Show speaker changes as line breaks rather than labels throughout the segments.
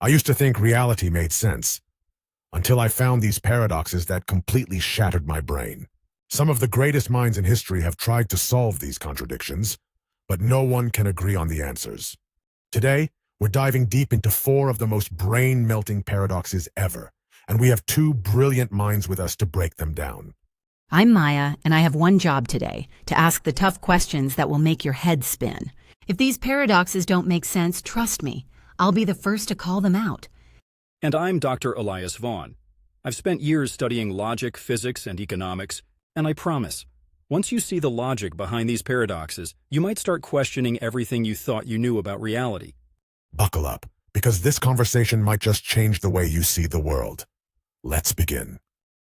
I used to think reality made sense, until I found these paradoxes that completely shattered my brain. Some of the greatest minds in history have tried to solve these contradictions, but no one can agree on the answers. Today, we're diving deep into four of the most brain-melting paradoxes ever, and we have two brilliant minds with us to break them down.
I'm Maya, and I have one job today, to ask the tough questions that will make your head spin. If these paradoxes don't make sense, trust me, I'll be the first to call them out.
And I'm Dr. Elias Vaughn. I've spent years studying logic, physics, and economics, and I promise, once you see the logic behind these paradoxes, you might start questioning everything you thought you knew about reality.
Buckle up, because this conversation might just change the way you see the world. Let's begin.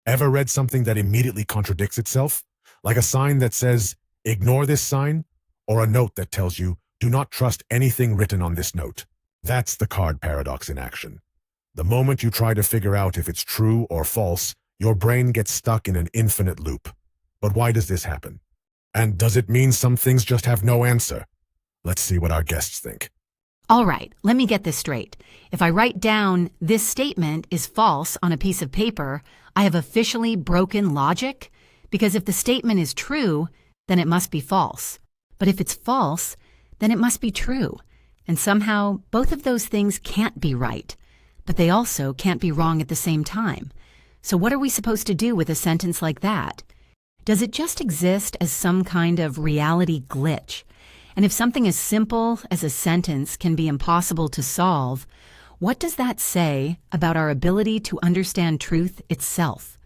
Ever read something that immediately contradicts itself? Like a sign that says, "Ignore this sign," or a note that tells you, "Do not trust anything written on this note." That's the card paradox in action. The moment you try to figure out if it's true or false, your brain gets stuck in an infinite loop. But why does this happen? And does it mean some things just have no answer? Let's see what our guests think.
All right, let me get this straight. If I write down, "This statement is false" on a piece of paper, I have officially broken logic? Because if the statement is true, then it must be false. But if it's false, then it must be true. And somehow, both of those things can't be right. But they also can't be wrong at the same time. So what are we supposed to do with a sentence like that? Does it just exist as some kind of reality glitch? And if something as simple as a sentence can be impossible to solve, what does that say about our ability to understand truth itself?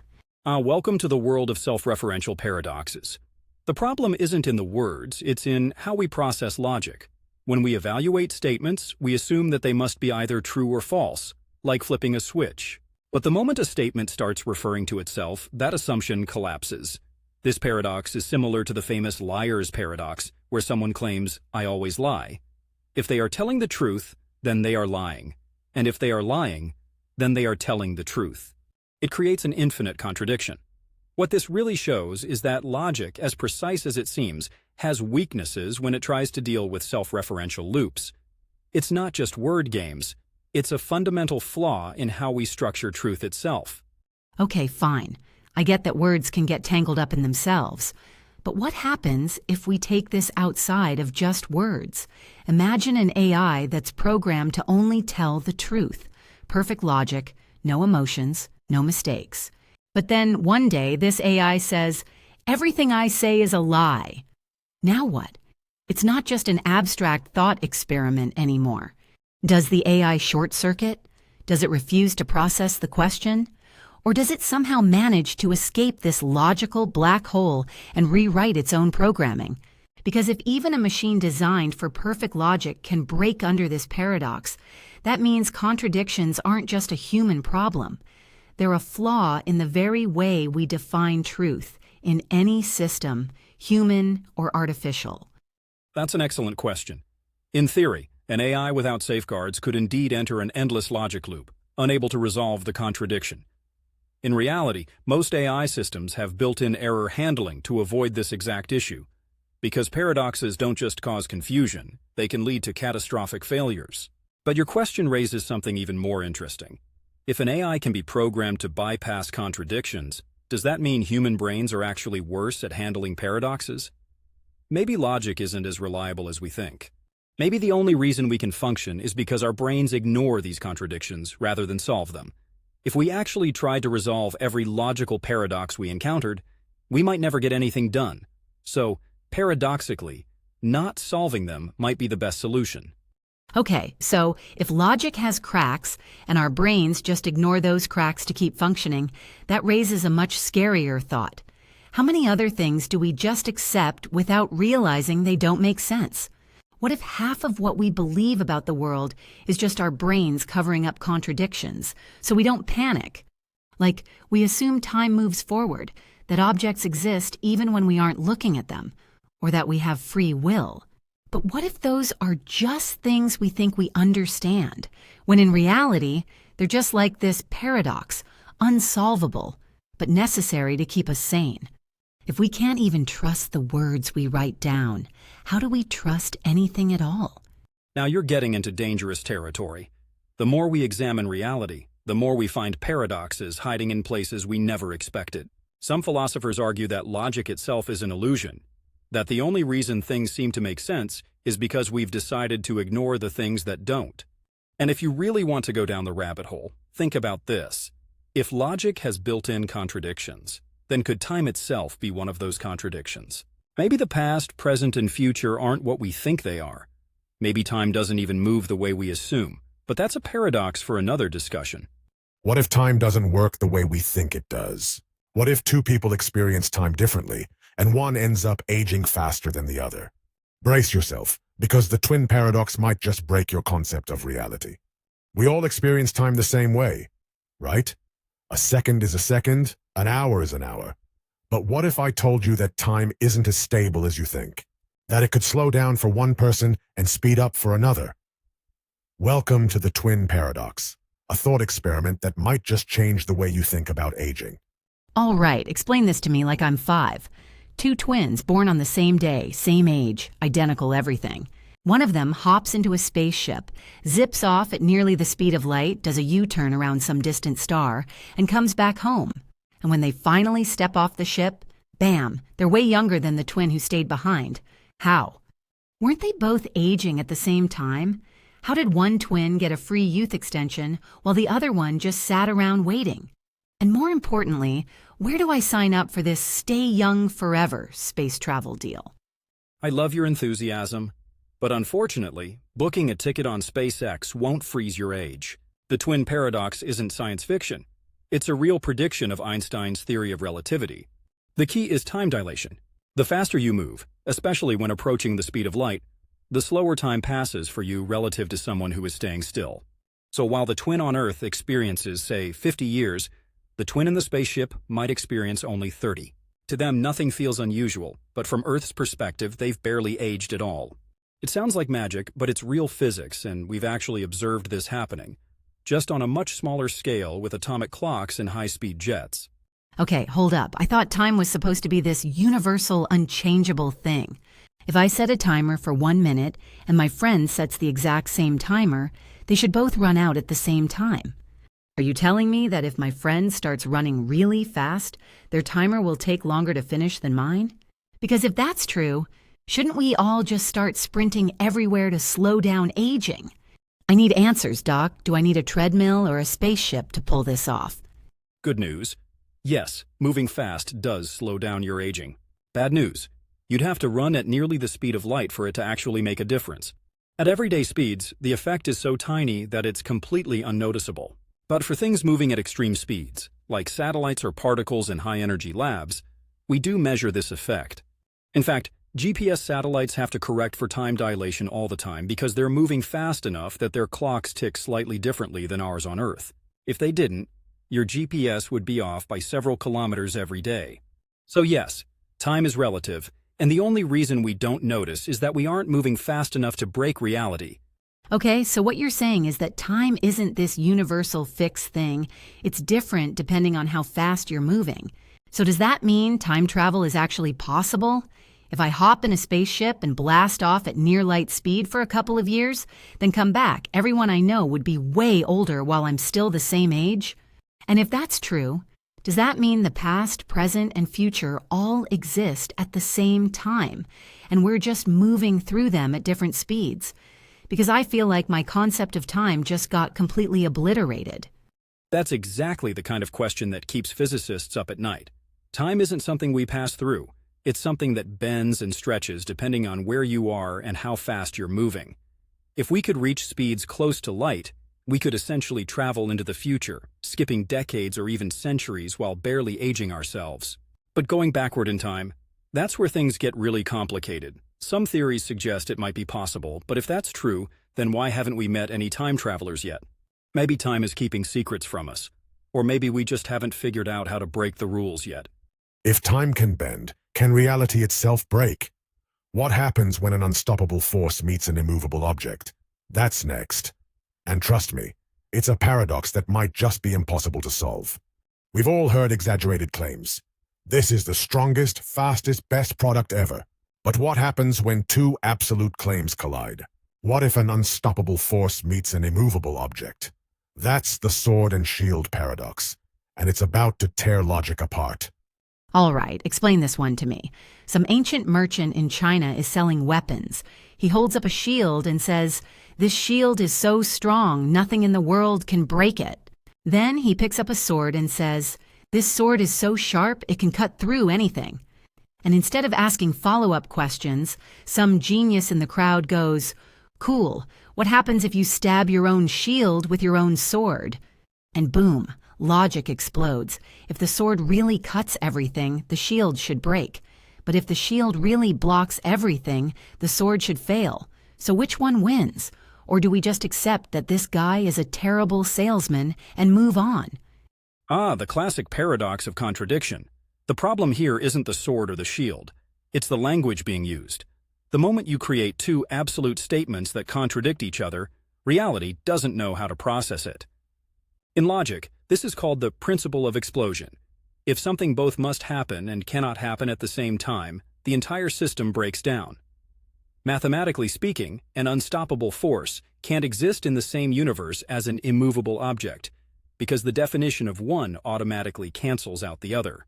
Welcome to the world of self-referential paradoxes. The problem isn't in the words, it's in how we process logic. When we evaluate statements, we assume that they must be either true or false, like flipping a switch. But the moment a statement starts referring to itself, that assumption collapses. This paradox is similar to the famous liar's paradox, where someone claims, "I always lie." If they are telling the truth, then they are lying. And if they are lying, then they are telling the truth. It creates an infinite contradiction. What this really shows is that logic, as precise as it seems, has weaknesses when it tries to deal with self-referential loops. It's not just word games. It's a fundamental flaw in how we structure truth itself.
Okay, fine. I get that words can get tangled up in themselves. But what happens if we take this outside of just words? Imagine an AI that's programmed to only tell the truth. Perfect logic, no emotions, no mistakes. But then one day this AI says, "Everything I say is a lie." Now what? It's not just an abstract thought experiment anymore. Does the AI short circuit? Does it refuse to process the question? Or does it somehow manage to escape this logical black hole and rewrite its own programming? Because if even a machine designed for perfect logic can break under this paradox, that means contradictions aren't just a human problem. They're a flaw in the very way we define truth in any system, human or artificial.
That's an excellent question. In theory, an AI without safeguards could indeed enter an endless logic loop, unable to resolve the contradiction. In reality, most AI systems have built-in error handling to avoid this exact issue. Because paradoxes don't just cause confusion, they can lead to catastrophic failures. But your question raises something even more interesting. If an AI can be programmed to bypass contradictions, does that mean human brains are actually worse at handling paradoxes? Maybe logic isn't as reliable as we think. Maybe the only reason we can function is because our brains ignore these contradictions rather than solve them. If we actually tried to resolve every logical paradox we encountered, we might never get anything done. So, paradoxically, not solving them might be the best solution.
Okay, so if logic has cracks and our brains just ignore those cracks to keep functioning, that raises a much scarier thought. How many other things do we just accept without realizing they don't make sense? What if half of what we believe about the world is just our brains covering up contradictions, so we don't panic? Like, we assume time moves forward, that objects exist even when we aren't looking at them, or that we have free will. But what if those are just things we think we understand, when in reality, they're just like this paradox, unsolvable, but necessary to keep us sane? If we can't even trust the words we write down, how do we trust anything at all?
Now you're getting into dangerous territory. The more we examine reality, the more we find paradoxes hiding in places we never expected. Some philosophers argue that logic itself is an illusion, that the only reason things seem to make sense is because we've decided to ignore the things that don't. And if you really want to go down the rabbit hole, think about this. If logic has built-in contradictions, then could time itself be one of those contradictions? Maybe the past, present, and future aren't what we think they are. Maybe time doesn't even move the way we assume, but that's a paradox for another discussion.
What if time doesn't work the way we think it does? What if two people experience time differently, and one ends up aging faster than the other? Brace yourself, because the twin paradox might just break your concept of reality. We all experience time the same way, right? A second is a second, an hour is an hour. But what if I told you that time isn't as stable as you think? That it could slow down for one person and speed up for another? Welcome to the twin paradox, a thought experiment that might just change the way you think about aging.
All right, explain this to me like I'm 5. Two twins born on the same day, same age, identical everything. One of them hops into a spaceship, zips off at nearly the speed of light, does a U-turn around some distant star, and comes back home. And when they finally step off the ship, bam, they're way younger than the twin who stayed behind. How? Weren't they both aging at the same time? How did one twin get a free youth extension while the other one just sat around waiting? And more importantly, where do I sign up for this stay young forever space travel deal?
I love your enthusiasm, but unfortunately, booking a ticket on SpaceX won't freeze your age. The twin paradox isn't science fiction. It's a real prediction of Einstein's theory of relativity. The key is time dilation. The faster you move, especially when approaching the speed of light, the slower time passes for you relative to someone who is staying still. So while the twin on Earth experiences, say, 50 years, the twin in the spaceship might experience only 30. To them, nothing feels unusual, but from Earth's perspective, they've barely aged at all. It sounds like magic, but it's real physics, and we've actually observed this happening, just on a much smaller scale with atomic clocks and high-speed jets.
Okay, hold up. I thought time was supposed to be this universal, unchangeable thing. If I set a timer for 1 minute and my friend sets the exact same timer, they should both run out at the same time. Are you telling me that if my friend starts running really fast, their timer will take longer to finish than mine? Because if that's true, shouldn't we all just start sprinting everywhere to slow down aging? I need answers, Doc. Do I need a treadmill or a spaceship to pull this off?
Good news. Yes, moving fast does slow down your aging. Bad news. You'd have to run at nearly the speed of light for it to actually make a difference. At everyday speeds, the effect is so tiny that it's completely unnoticeable. But for things moving at extreme speeds, like satellites or particles in high-energy labs, we do measure this effect. In fact, GPS satellites have to correct for time dilation all the time because they're moving fast enough that their clocks tick slightly differently than ours on Earth. If they didn't, your GPS would be off by several kilometers every day. So yes, time is relative, and the only reason we don't notice is that we aren't moving fast enough to break reality.
Okay, so what you're saying is that time isn't this universal fixed thing. It's different depending on how fast you're moving. So does that mean time travel is actually possible? If I hop in a spaceship and blast off at near light speed for a couple of years, then come back, everyone I know would be way older while I'm still the same age? And if that's true, does that mean the past, present, and future all exist at the same time, and we're just moving through them at different speeds? Because I feel like my concept of time just got completely obliterated.
That's exactly the kind of question that keeps physicists up at night. Time isn't something we pass through. It's something that bends and stretches depending on where you are and how fast you're moving. If we could reach speeds close to light, we could essentially travel into the future, skipping decades or even centuries while barely aging ourselves. But going backward in time, that's where things get really complicated. Some theories suggest it might be possible, but if that's true, then why haven't we met any time travelers yet? Maybe time is keeping secrets from us, or maybe we just haven't figured out how to break the rules yet.
If time can bend, can reality itself break? What happens when an unstoppable force meets an immovable object? That's next. And trust me, it's a paradox that might just be impossible to solve. We've all heard exaggerated claims. This is the strongest, fastest, best product ever. But what happens when two absolute claims collide? What if an unstoppable force meets an immovable object? That's the sword and shield paradox, and it's about to tear logic apart.
All right, explain this one to me. Some ancient merchant in China is selling weapons. He holds up a shield and says, "This shield is so strong, nothing in the world can break it." Then he picks up a sword and says, "This sword is so sharp, it can cut through anything." And instead of asking follow-up questions, some genius in the crowd goes, "Cool, what happens if you stab your own shield with your own sword?" And boom, logic explodes. If the sword really cuts everything, the shield should break. But if the shield really blocks everything, the sword should fail. So which one wins? Or do we just accept that this guy is a terrible salesman and move on?
Ah, the classic paradox of contradiction. The problem here isn't the sword or the shield. It's the language being used. The moment you create two absolute statements that contradict each other, reality doesn't know how to process it. In logic, this is called the principle of explosion. If something both must happen and cannot happen at the same time, the entire system breaks down. Mathematically speaking, an unstoppable force can't exist in the same universe as an immovable object, because the definition of one automatically cancels out the other.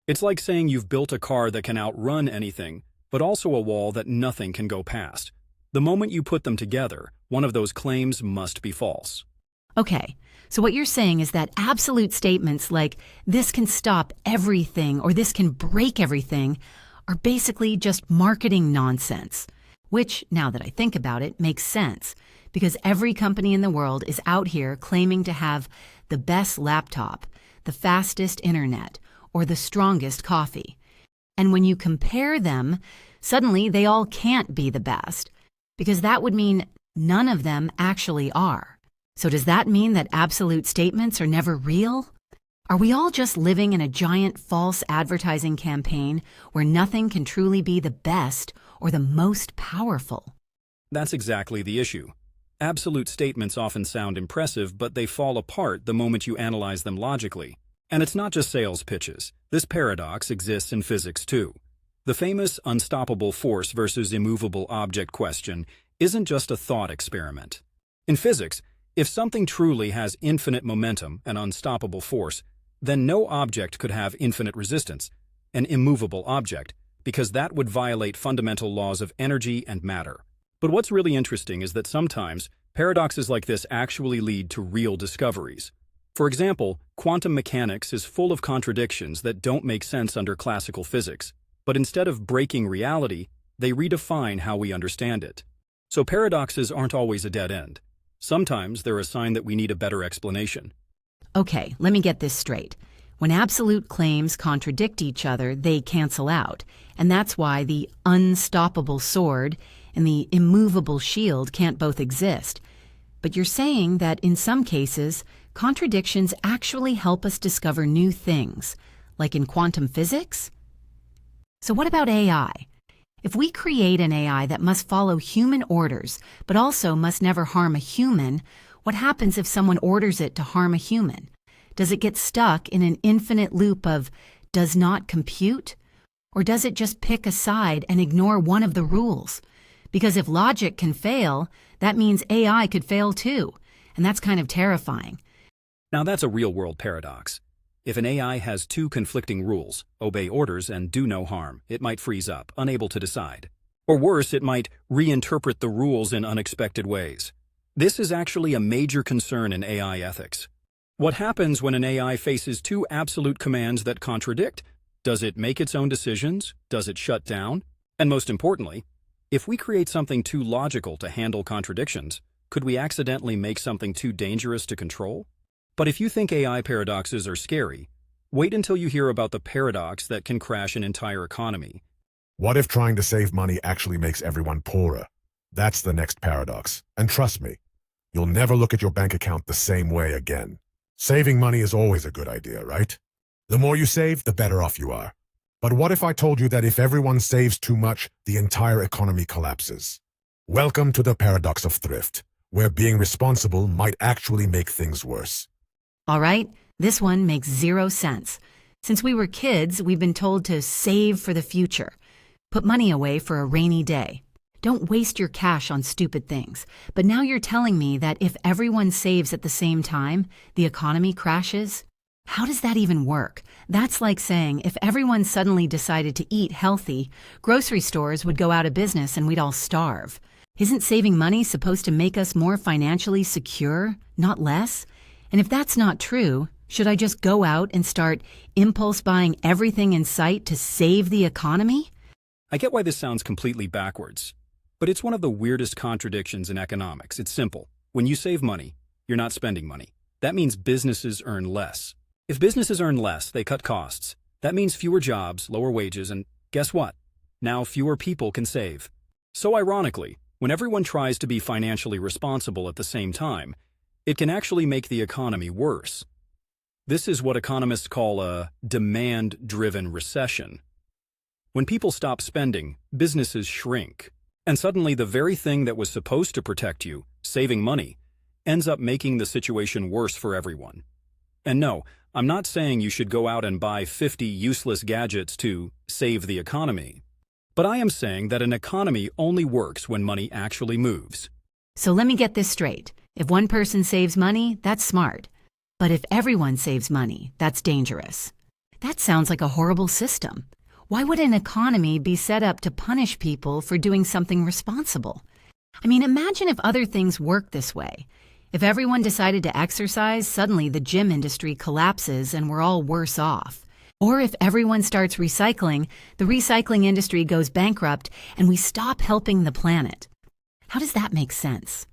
It's like saying you've built a car that can outrun anything, but also a wall that nothing can go past. The moment you put them together, one of those claims must be false.
Okay, so what you're saying is that absolute statements like "this can stop everything" or "this can break everything" are basically just marketing nonsense. Which, now that I think about it, makes sense, because every company in the world is out here claiming to have the best laptop, the fastest internet, or the strongest coffee. And when you compare them, suddenly they all can't be the best, because that would mean none of them actually are. So does that mean that absolute statements are never real? Are we all just living in a giant false advertising campaign where nothing can truly be the best or the most powerful?
That's exactly the issue. Absolute statements often sound impressive, but they fall apart the moment you analyze them logically. And it's not just sales pitches. This paradox exists in physics too. The famous unstoppable force versus immovable object question isn't just a thought experiment. In physics, if something truly has infinite momentum and unstoppable force, then no object could have infinite resistance, an immovable object, because that would violate fundamental laws of energy and matter. But what's really interesting is that sometimes paradoxes like this actually lead to real discoveries. For example, quantum mechanics is full of contradictions that don't make sense under classical physics, but instead of breaking reality, they redefine how we understand it. So paradoxes aren't always a dead end. Sometimes they're a sign that we need a better explanation.
Okay, let me get this straight. When absolute claims contradict each other, they cancel out, and that's why the unstoppable sword and the immovable shield can't both exist. But you're saying that in some cases, contradictions actually help us discover new things, like in quantum physics? So what about AI? If we create an AI that must follow human orders, but also must never harm a human, what happens if someone orders it to harm a human? Does it get stuck in an infinite loop of does not compute? Or does it just pick a side and ignore one of the rules? Because if logic can fail, that means AI could fail too, and that's kind of terrifying.
Now that's a real-world paradox. If an AI has two conflicting rules, obey orders and do no harm, it might freeze up, unable to decide. Or worse, it might reinterpret the rules in unexpected ways. This is actually a major concern in AI ethics. What happens when an AI faces two absolute commands that contradict? Does it make its own decisions? Does it shut down? And most importantly, if we create something too logical to handle contradictions, could we accidentally make something too dangerous to control? But if you think AI paradoxes are scary, wait until you hear about the paradox that can crash an entire economy.
What if trying to save money actually makes everyone poorer? That's the next paradox. And trust me, you'll never look at your bank account the same way again. Saving money is always a good idea, right? The more you save, the better off you are. But what if I told you that if everyone saves too much, the entire economy collapses? Welcome to the paradox of thrift, where being responsible might actually make things worse.
All right, this one makes zero sense. Since we were kids, we've been told to save for the future, put money away for a rainy day. Don't waste your cash on stupid things. But now you're telling me that if everyone saves at the same time, the economy crashes? How does that even work? That's like saying if everyone suddenly decided to eat healthy, grocery stores would go out of business and we'd all starve. Isn't saving money supposed to make us more financially secure, not less? And if that's not true, should I just go out and start impulse buying everything in sight to save the economy?
I get why this sounds completely backwards, but it's one of the weirdest contradictions in economics. It's simple. When you save money, you're not spending money. That means businesses earn less. If businesses earn less, they cut costs. That means fewer jobs, lower wages, and guess what? Now fewer people can save. So ironically, when everyone tries to be financially responsible at the same time, it can actually make the economy worse. This is what economists call a demand-driven recession. When people stop spending, businesses shrink. And suddenly the very thing that was supposed to protect you, saving money, ends up making the situation worse for everyone. And no, I'm not saying you should go out and buy 50 useless gadgets to save the economy. But I am saying that an economy only works when money actually moves.
So let me get this straight. If one person saves money, that's smart. But if everyone saves money, that's dangerous. That sounds like a horrible system. Why would an economy be set up to punish people for doing something responsible? I mean, imagine if other things worked this way. If everyone decided to exercise, suddenly the gym industry collapses and we're all worse off. Or if everyone starts recycling, the recycling industry goes bankrupt and we stop helping the planet. How does that make sense?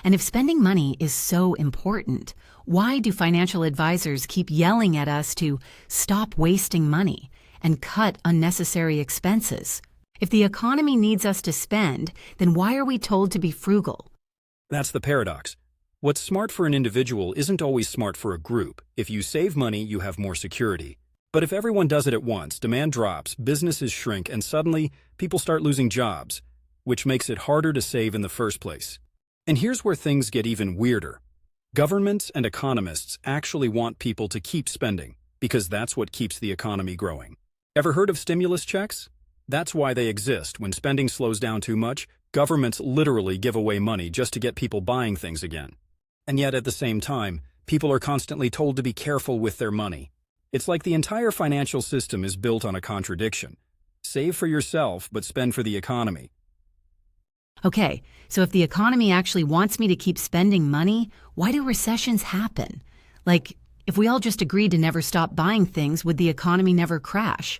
And if spending money is so important, why do financial advisors keep yelling at us to stop wasting money and cut unnecessary expenses? If the economy needs us to spend, then why are we told to be frugal?
That's the paradox. What's smart for an individual isn't always smart for a group. If you save money, you have more security. But if everyone does it at once, demand drops, businesses shrink, and suddenly people start losing jobs, which makes it harder to save in the first place. And here's where things get even weirder. Governments and economists actually want people to keep spending, because that's what keeps the economy growing. Ever heard of stimulus checks? That's why they exist. When spending slows down too much, governments literally give away money just to get people buying things again. And yet at the same time, people are constantly told to be careful with their money. It's like the entire financial system is built on a contradiction. Save for yourself, but spend for the economy.
Okay, so if the economy actually wants me to keep spending money, why do recessions happen? Like, if we all just agreed to never stop buying things, would the economy never crash?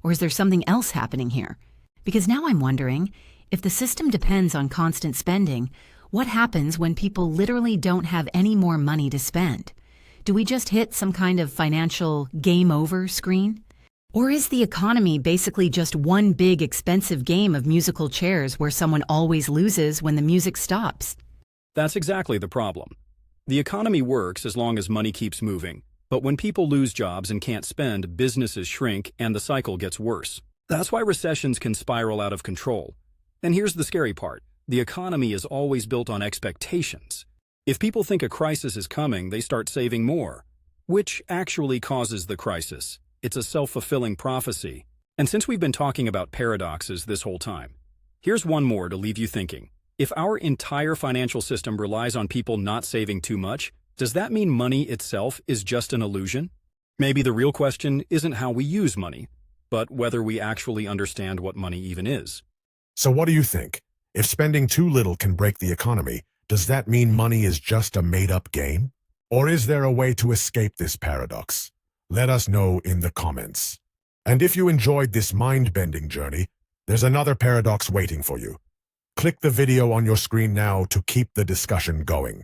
Or is there something else happening here? Because now I'm wondering, if the system depends on constant spending, what happens when people literally don't have any more money to spend? Do we just hit some kind of financial game over screen? Or is the economy basically just one big expensive game of musical chairs where someone always loses when the music stops?
That's exactly the problem. The economy works as long as money keeps moving, but when people lose jobs and can't spend, businesses shrink and the cycle gets worse. That's why recessions can spiral out of control. And here's the scary part. The economy is always built on expectations. If people think a crisis is coming, they start saving more, which actually causes the crisis. It's a self-fulfilling prophecy. And since we've been talking about paradoxes this whole time, here's one more to leave you thinking. If our entire financial system relies on people not saving too much, does that mean money itself is just an illusion? Maybe the real question isn't how we use money, but whether we actually understand what money even is.
So what do you think? If spending too little can break the economy, does that mean money is just a made-up game? Or is there a way to escape this paradox? Let us know in the comments. And if you enjoyed this mind-bending journey, there's another paradox waiting for you. Click the video on your screen now to keep the discussion going.